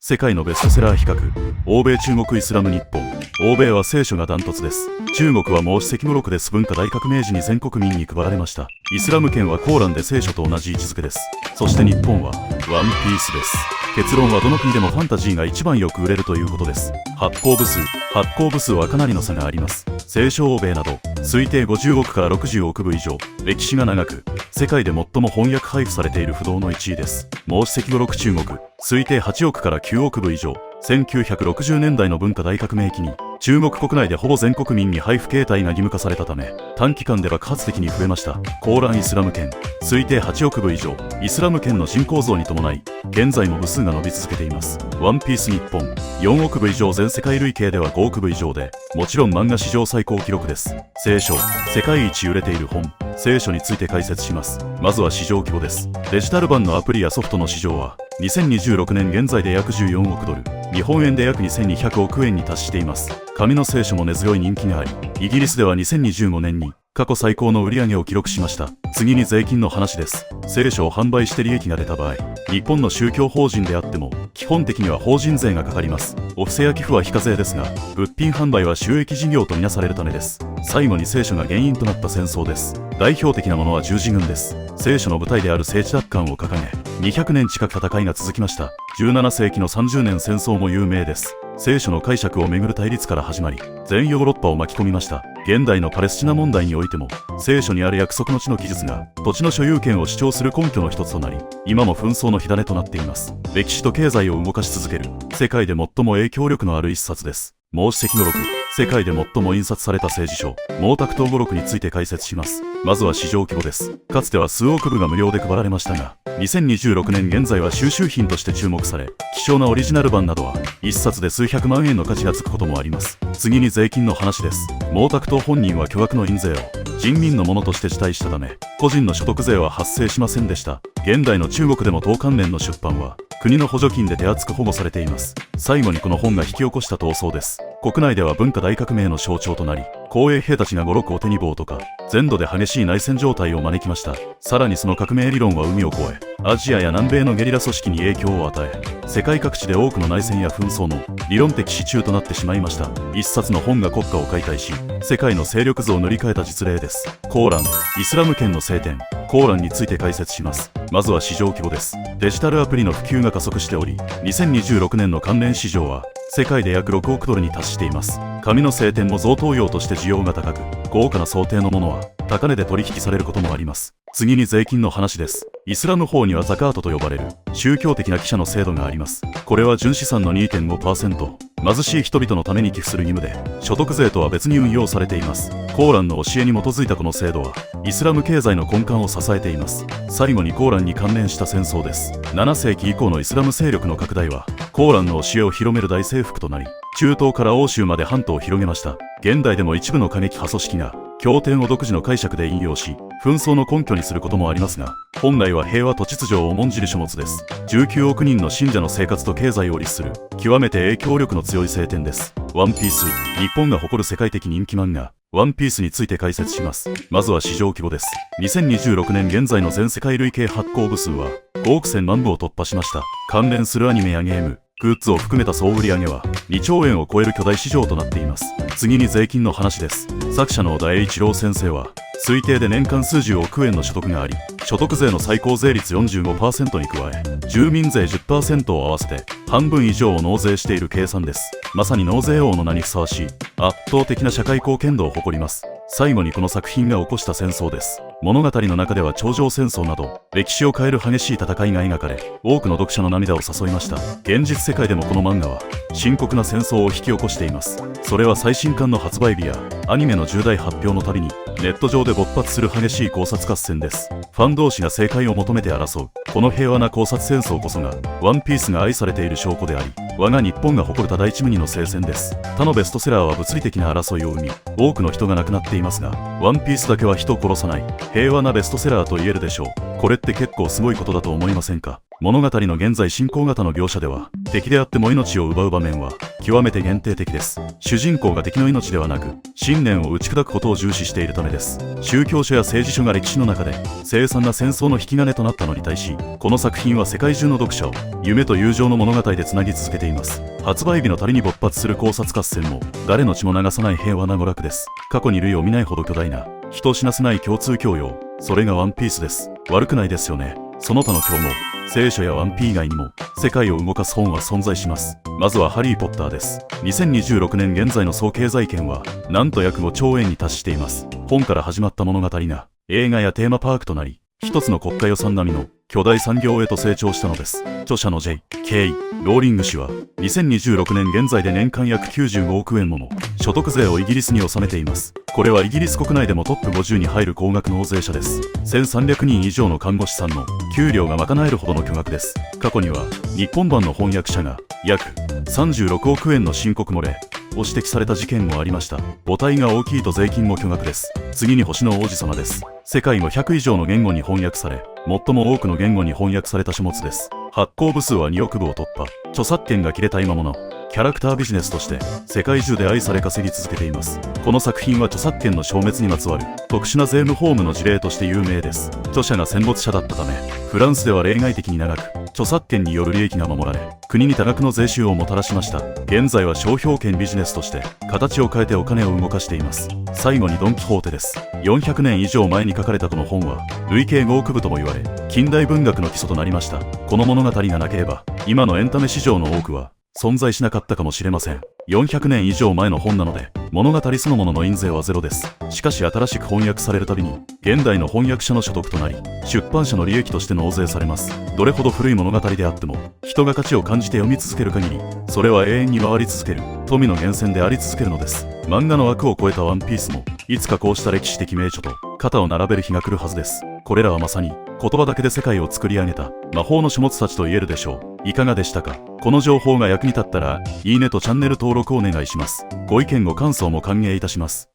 世界のベストセラー比較。欧米、中国、イスラム、日本。欧米は聖書がダントツです。中国は孟子石語録です文化大革命時に全国民に配られました。イスラム圏はコーランで聖書と同じ位置づけです。そして日本はワンピースです。結論はどの国でもファンタジーが一番よく売れるということです。発行部数はかなりの差があります。聖書欧米など推定50億から60億部以上、歴史が長く世界で最も翻訳配布されている不動の1位です。孟子石語録中国推定8億から9億部以上、1960年代の文化大革命期に中国国内でほぼ全国民に配布形態が義務化されたため、短期間で爆発的に増えました。コーランイスラム圏推定8億部以上、イスラム圏の人口増に伴い現在も部数が伸び続けています。ワンピース日本4億部以上、全世界累計では5億部以上で、もちろん漫画史上最高記録です。聖書世界一売れている本、聖書について解説します。まずは市場規模です。デジタル版のアプリやソフトの市場は2026年現在で約14億ドル、日本円で約2200億円に達しています。紙の聖書も根強い人気があり、イギリスでは2025年に過去最高の売り上げを記録しました。次に税金の話です。聖書を販売して利益が出た場合、日本の宗教法人であっても基本的には法人税がかかります。お布施や寄付は非課税ですが、物品販売は収益事業とみなされるためです。最後に聖書が原因となった戦争です。代表的なものは十字軍です。聖書の舞台である聖地奪還を掲げ、200年近く戦いが続きました。17世紀の30年戦争も有名です。聖書の解釈をめぐる対立から始まり、全ヨーロッパを巻き込みました。現代のパレスチナ問題においても、聖書にある約束の地の記述が土地の所有権を主張する根拠の一つとなり、今も紛争の火種となっています。歴史と経済を動かし続ける世界で最も影響力のある一冊です。孟子石語録世界で最も印刷された政治書、毛沢東語録について解説します。まずは市場規模です。かつては数億部が無料で配られましたが、2026年現在は収集品として注目され、希少なオリジナル版などは1冊で数百万円の価値がつくこともあります。次に税金の話です。毛沢東本人は巨額の印税を人民のものとして辞退したため、個人の所得税は発生しませんでした。現代の中国でも当関連の出版は国の補助金で手厚く保護されています。最後にこの本が引き起こした闘争です。国内では文化大革命の象徴となり、紅衛兵たちが五六を手に棒とか全土で激しい内戦状態を招きました。さらにその革命理論は海を越え、アジアや南米のゲリラ組織に影響を与え、世界各地で多くの内戦や紛争の理論的支柱となってしまいました。一冊の本が国家を解体し、世界の勢力図を塗り替えた実例です。コーランイスラム圏の聖典コーランについて解説します。まずは市場規模です。デジタルアプリの普及が加速しており、2026年の関連市場は世界で約6億ドルに達しています。紙の聖典も贈答用として需要が高く、豪華な装丁のものは高値で取引されることもあります。次に税金の話です。イスラム法にはザカートと呼ばれる宗教的な寄捨の制度があります。これは純資産の 2.5%、貧しい人々のために寄付する義務で、所得税とは別に運用されています。コーランの教えに基づいたこの制度はイスラム経済の根幹を支えています。最後にコーランに関連した戦争です。7世紀以降のイスラム勢力の拡大はコーランの教えを広める大征服となり、中東から欧州まで半島を広げました。現代でも一部の過激派組織が経典を独自の解釈で引用し、紛争の根拠にすることもありますが、本来は平和と秩序を重んじる書物です。19億人の信者の生活と経済を律する極めて影響力の強い聖典です。ワンピース日本が誇る世界的人気漫画ワンピースについて解説します。まずは市場規模です。2026年現在の全世界累計発行部数は5億1000万部を突破しました。関連するアニメやゲーム、グッズを含めた総売上は2兆円を超える巨大市場となっています。次に税金の話です。作者の小田栄一郎先生は推定で年間数十億円の所得があり、所得税の最高税率 45% に加え住民税 10% を合わせて半分以上を納税している計算です。まさに納税王の名にふさわしい圧倒的な社会貢献度を誇ります。最後にこの作品が起こした戦争です。物語の中では頂上戦争など歴史を変える激しい戦いが描かれ、多くの読者の涙を誘いました。現実世界でもこの漫画は深刻な戦争を引き起こしています。それは最新刊の発売日やアニメの重大発表のたびにネット上で勃発する激しい考察合戦です。ファン同士が正解を求めて争うこの平和な考察戦争こそがワンピースが愛されている証拠であり、我が日本が誇る多大一無二の聖戦です。他のベストセラーは物理的な争いを生み、多くの人が亡くなっていますが、ワンピースだけは人を殺さない平和なベストセラーと言えるでしょう。これって結構すごいことだと思いませんか？物語の現在進行型の描写では、敵であっても命を奪う場面は極めて限定的です。主人公が敵の命ではなく、信念を打ち砕くことを重視しているためです。宗教書や政治書が歴史の中で凄惨な戦争の引き金となったのに対し、この作品は世界中の読者を夢と友情の物語でつなぎ続けています。発売日のたりに勃発する考察合戦も、誰の血も流さない平和な娯楽です。過去に類を見ないほど巨大な、人を死なせない共通教養、それがワンピースです。悪くないですよね。その他の競合、聖書やワンピー以外にも世界を動かす本は存在します。まずはハリー・ポッターです。2026年現在の総経済圏はなんと約5兆円に達しています。本から始まった物語が映画やテーマパークとなり、一つの国家予算並みの巨大産業へと成長したのです。著者の J.K. ローリング氏は2026年現在で年間約95億円もの所得税をイギリスに納めています。これはイギリス国内でもトップ50に入る高額納税者です。1300人以上の看護師さんの給料が賄えるほどの巨額です。過去には日本版の翻訳者が約36億円の申告漏れを指摘された事件もありました。母体が大きいと税金も巨額です。次に星の王子様です。世界の100以上の言語に翻訳され、最も多くの言語に翻訳された書物です。発行部数は2億部を突破。著作権が切れた今ものキャラクタービジネスとして世界中で愛され稼ぎ続けています。この作品は著作権の消滅にまつわる特殊な税務法務の事例として有名です。著者が戦没者だったため、フランスでは例外的に長く著作権による利益が守られ、国に多額の税収をもたらしました。現在は商標権ビジネスとして形を変えてお金を動かしています。最後にドン・キホーテです。400年以上前に書かれたこの本は累計5億部とも言われ、近代文学の基礎となりました。この物語がなければ今のエンタメ市場の多くは存在しなかったかもしれません。400年以上前の本なので、物語そのものの印税はゼロです。しかし新しく翻訳されるたびに、現代の翻訳者の所得となり、出版社の利益として納税されます。どれほど古い物語であっても、人が価値を感じて読み続ける限り、それは永遠に回り続ける、富の源泉であり続けるのです。漫画の枠を超えたワンピースも、いつかこうした歴史的名著と肩を並べる日が来るはずです。これらはまさに、言葉だけで世界を作り上げた魔法の書物たちと言えるでしょう。いかがでしたか？この情報が役に立ったら、いいねとチャンネル登録をお願いします。ご意見ご感想も歓迎いたします。